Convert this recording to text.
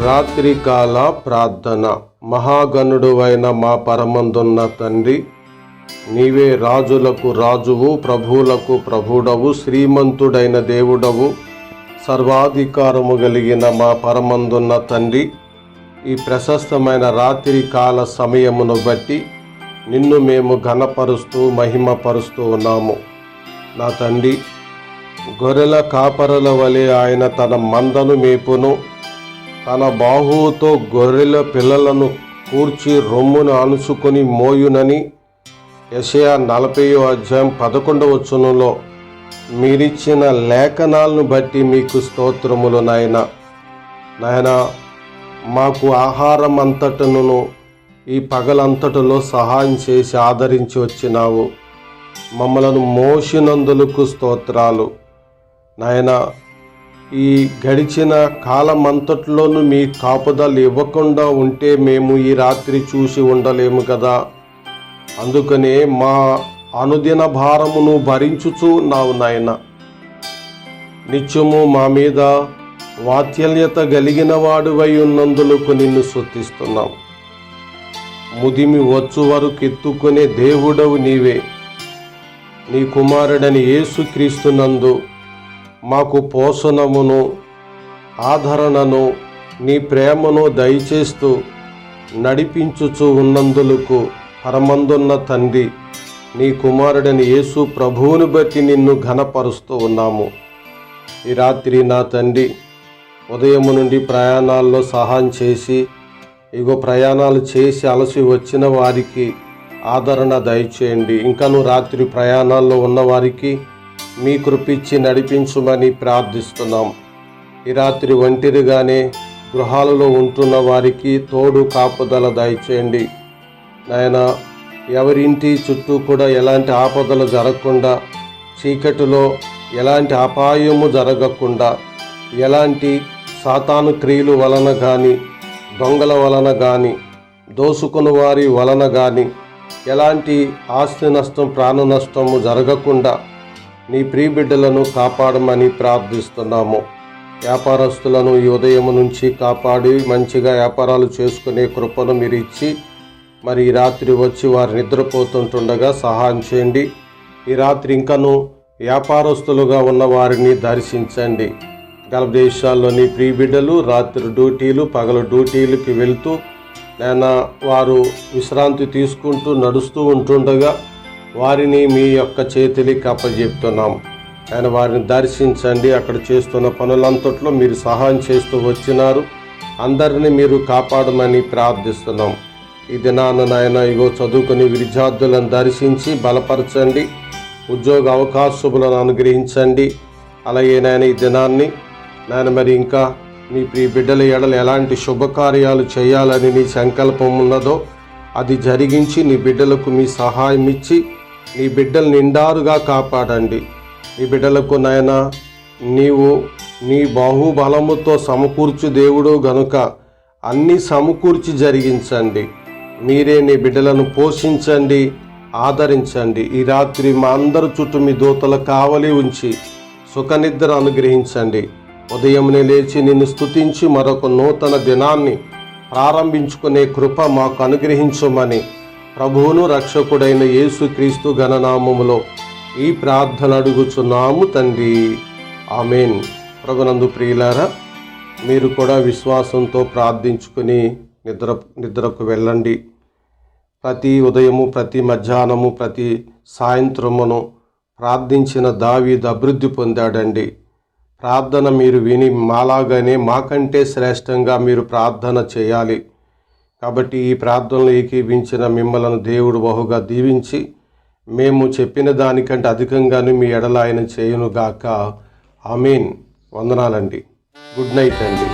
రాత్రికాల ప్రార్థన. మహాగణుడు అయిన మా పరమందున్న తండ్రి, నీవే రాజులకు రాజువు, ప్రభువులకు ప్రభుడవు, శ్రీమంతుడైన దేవుడవు, సర్వాధికారము కలిగిన మా పరమందున్న తండ్రి, ఈ ప్రశస్తమైన రాత్రికాల సమయమును బట్టి నిన్ను మేము ఘనపరుస్తూ మహిమపరుస్తూ ఉన్నాము. నా తండ్రి, గొర్రెల కాపరుల వలె ఆయన తన మందను మేపును, తన బాహువుతో గొర్రెల పిల్లలను కూర్చి రొమ్మును అణుచుకొని మోయునని యెషయా 40:11 మీరిచ్చిన లేఖనాలను బట్టి మీకు స్తోత్రములు నాయనా. మాకు ఆహారం అంతటను ఈ పగలంతటిలో సహాయం చేసి ఆదరించి వచ్చినావు. మమ్మలను మోసినందులకు స్తోత్రాలు నాయనా. ఈ గడిచిన కాలమంతట్లోనూ మీ కాపుదలు ఇవ్వకుండా ఉంటే మేము ఈ రాత్రి చూసి ఉండలేము కదా. అందుకనే మా అనుదిన భారమును భరించుచూ ఉన్నావు నాయన. నిత్యము మా మీద వాత్సల్యత కలిగిన వాడువై ఉన్నందులకు నిన్ను స్తుతిస్తున్నాం. ముదిమి వచ్చు వరకు ఎత్తుకునే దేవుడవు నీవే. నీ కుమారుడని యేసుక్రీస్తునందు మాకు పోషణమును ఆదరణను నీ ప్రేమను దయచేస్తూ నడిపించుచూ ఉన్నందులకు పరమందున్న తండ్రి, నీ కుమారుడని యేసు ప్రభువుని బట్టి నిన్ను ఘనపరుస్తూ ఉన్నాము. ఈ రాత్రి నా తండ్రి, ఉదయము నుండి ప్రయాణాల్లో సహాయం చేసి ప్రయాణాలు చేసి అలసి వచ్చిన వారికి ఆదరణ దయచేయండి. ఇంకను రాత్రి ప్రయాణాల్లో ఉన్నవారికి మీ కృపిచ్చి నడిపించుమని ప్రార్థిస్తున్నాం. ఈ రాత్రి ఒంటరిగానే గృహాలలో ఉంటున్న వారికి తోడు కాపుదల దయచేయండి నాయన. ఎవరింటి చుట్టూ కూడా ఎలాంటి ఆపదలు జరగకుండా, చీకటిలో ఎలాంటి అపాయము జరగకుండా, ఎలాంటి సాతాను క్రియలు వలన కానీ, దొంగల వలన కానీ, దోసుకుని వారి వలన కానీ ఎలాంటి ఆస్తి నష్టం, ప్రాణ నష్టము జరగకుండా నీ ప్రియబిడ్డలను కాపాడమని ప్రార్థిస్తున్నాము. వ్యాపారస్తులను ఈ ఉదయం నుంచి కాపాడి మంచిగా వ్యాపారాలు చేసుకునే కృపను మీరు ఇచ్చి, మరి ఈ రాత్రి వచ్చి వారు నిద్రపోతుంటుండగా సహాయం చేయండి. ఈ రాత్రి ఇంకను వ్యాపారస్తులుగా ఉన్న వారిని దర్శించండి. గల్ఫ్ దేశాల్లోని ప్రియబిడ్డలు రాత్రి డ్యూటీలు, పగలు డ్యూటీలకి వెళ్తూ వారు విశ్రాంతి తీసుకుంటూ నడుస్తూ ఉంటుండగా వారిని మీ యొక్క చేతికి అప్పజెప్తున్నాం. ఆయన వారిని దర్శించండి. అక్కడ చేస్తున్న పనులంతట్లో మీరు సహాయం చేస్తూ వచ్చినారు. అందరినీ మీరు కాపాడమని ప్రార్థిస్తున్నాం. ఈ దినాన నాయన చదువుకుని విద్యార్థులను దర్శించి బలపరచండి. ఉద్యోగ అవకాశములను అనుగ్రహించండి. అలాగే నాయన ఈ దినాన్ని మరి ఇంకా మీ ప్రియ బిడ్డల ఎడల ఎలాంటి శుభకార్యాలు చేయాలని నీ సంకల్పం ఉన్నదో అది జరిగించి నీ బిడ్డలకు మీ సహాయం ఇచ్చి నీ బిడ్డలు నిండారుగా కాపాడండి. నీ బిడ్డలకు నాయన నీవు నీ బాహుబలముతో సమకూర్చు దేవుడు గనుక అన్నీ సమకూర్చి జరిగించండి. మీరే నీ బిడ్డలను పోషించండి, ఆదరించండి. ఈ రాత్రి మా అందరి చుట్టూ మీ దూతల కావలి ఉంచి సుఖనిద్ర అనుగ్రహించండి. ఉదయమునే లేచి నిన్ను స్తుతించి మరొక నూతన దినాన్ని ప్రారంభించుకునే కృప మాకు అనుగ్రహించమని ప్రభువును రక్షకుడైన యేసుక్రీస్తు ఘననామములో ఈ ప్రార్థన అడుగుచున్నాము తండ్రి, ఆమేన్. ప్రభునందు ప్రియులారా, మీరు కూడా విశ్వాసంతో ప్రార్థించుకుని నిద్రకు వెళ్ళండి. ప్రతి ఉదయము, ప్రతి మధ్యాహ్నము, ప్రతి సాయంత్రమును ప్రార్థించిన దావీదు అభివృద్ధి పొందాడండి. ప్రార్థన మీరు విని మాలాగానే మాకంటే శ్రేష్టంగా మీరు ప్రార్థన చేయాలి. కాబట్టి ఈ ప్రార్థనలు ఏకీభించిన మిమ్మలను దేవుడు బహుగా దీవించి మేము చెప్పిన దానికంటే అధికంగానే మీ ఎడల ఆయన చేయునుగాక. ఆమేన్. వందనాలండి. గుడ్ నైట్ అండి.